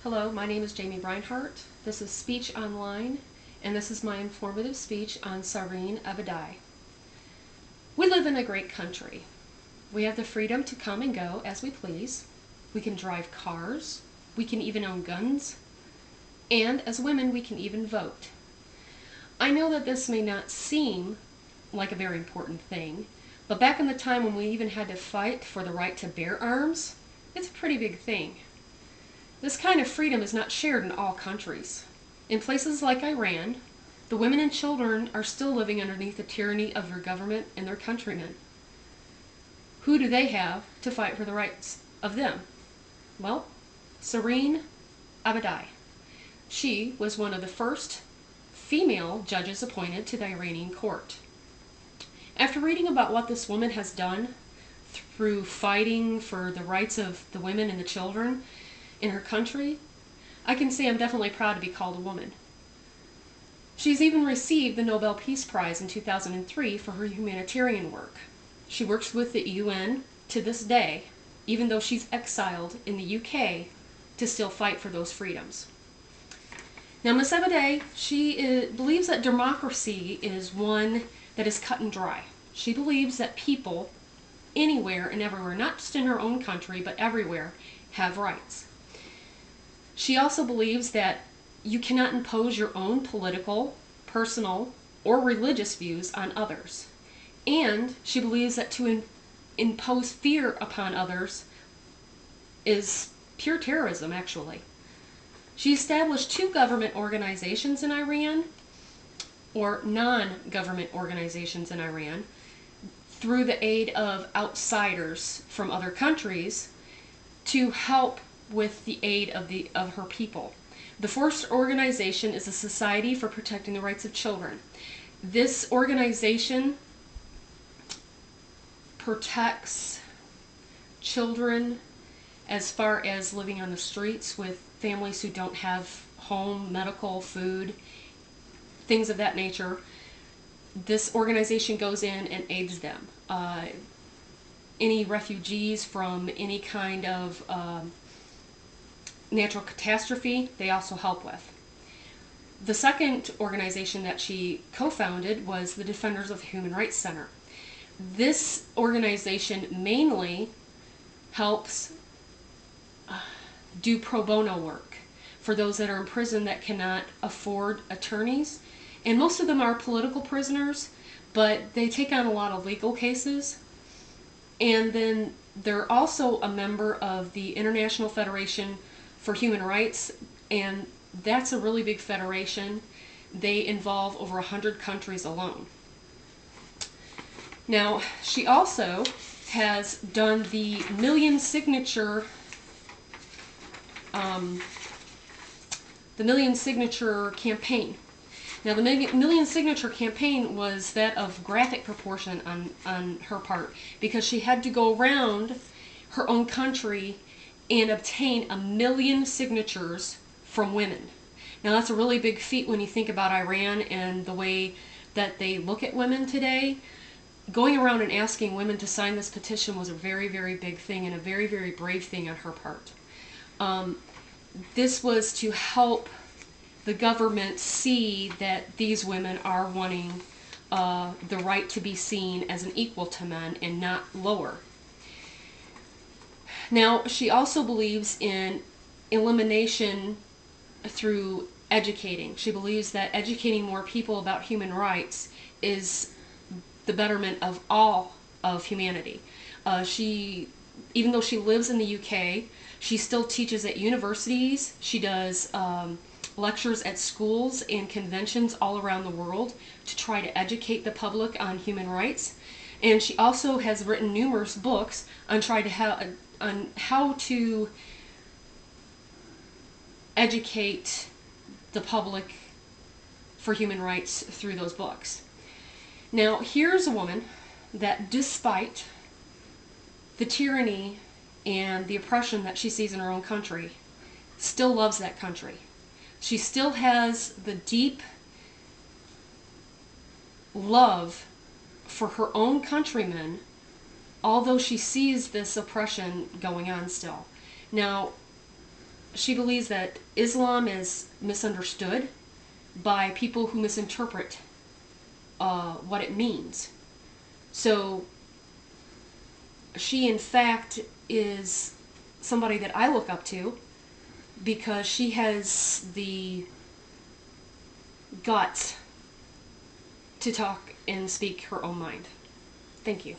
Hello, my name is Jamie Breinhart. This is Speech Online, and this is my informative speech on Sareen Abadai. We live in a great country. We have the freedom to come and go as we please. We can drive cars. We can even own guns. And as women, we can even vote. I know that this may not seem like a very important thing, but back in the time when we even had to fight for the right to bear arms, it's a pretty big thing. This kind of freedom is not shared in all countries. In places like Iran, the women and children are still living underneath the tyranny of their government and their countrymen. Who do they have to fight for the rights of them? Well, Sareen Abadai. She was one of the first female judges appointed to the Iranian court. After reading about what this woman has done through fighting for the rights of the women and the children in her country, I can say I'm definitely proud to be called a woman. She's even received the Nobel Peace Prize in 2003 for her humanitarian work. She works with the UN to this day, even though she's exiled in the UK to still fight for those freedoms. Now, Ms. Abadai, she believes that democracy is one that is cut and dry. She believes that people anywhere and everywhere, not just in her own country, but everywhere, have rights. She also believes that you cannot impose your own political, personal, or religious views on others. And she believes that to impose fear upon others is pure terrorism, actually. She established 2 government organizations in Iran, or non-government organizations in Iran, through the aid of outsiders from other countries to help with the aid of her people. The first organization is the Society for Protecting the Rights of Children. This organization protects children as far as living on the streets with families who don't have home, medical, food, things of that nature. This organization goes in and aids them. Any refugees from any kind of natural catastrophe, they also help with. The second organization that she co-founded was the Defenders of the Human Rights Center. This organization mainly helps do pro bono work for those that are in prison that cannot afford attorneys. And most of them are political prisoners, but they take on a lot of legal cases. And then they're also a member of the International Federation for Human Rights, and that's a really big federation. They involve over 100 countries alone. Now, she also has done the million signature campaign. Now, the million signature campaign was that of graphic proportion on her part, because she had to go around her own country and obtain 1 million signatures from women. Now, that's a really big feat when you think about Iran and the way that they look at women today. Going around and asking women to sign this petition was a very, very big thing and a very, very brave thing on her part. This was to help the government see that these women are wanting the right to be seen as an equal to men and not lower. Now, she also believes in elimination through educating. She believes that educating more people about human rights is the betterment of all of humanity. Even though she lives in the UK, she still teaches at universities. She does lectures at schools and conventions all around the world to try to educate the public on human rights. And she also has written numerous books on how to educate the public for human rights through those books. Now, here's a woman that, despite the tyranny and the oppression that she sees in her own country, still loves that country. She still has the deep love for her own countrymen, although she sees this oppression going on still. Now, she believes that Islam is misunderstood by people who misinterpret what it means. So she, in fact, is somebody that I look up to because she has the guts to talk and speak her own mind. Thank you.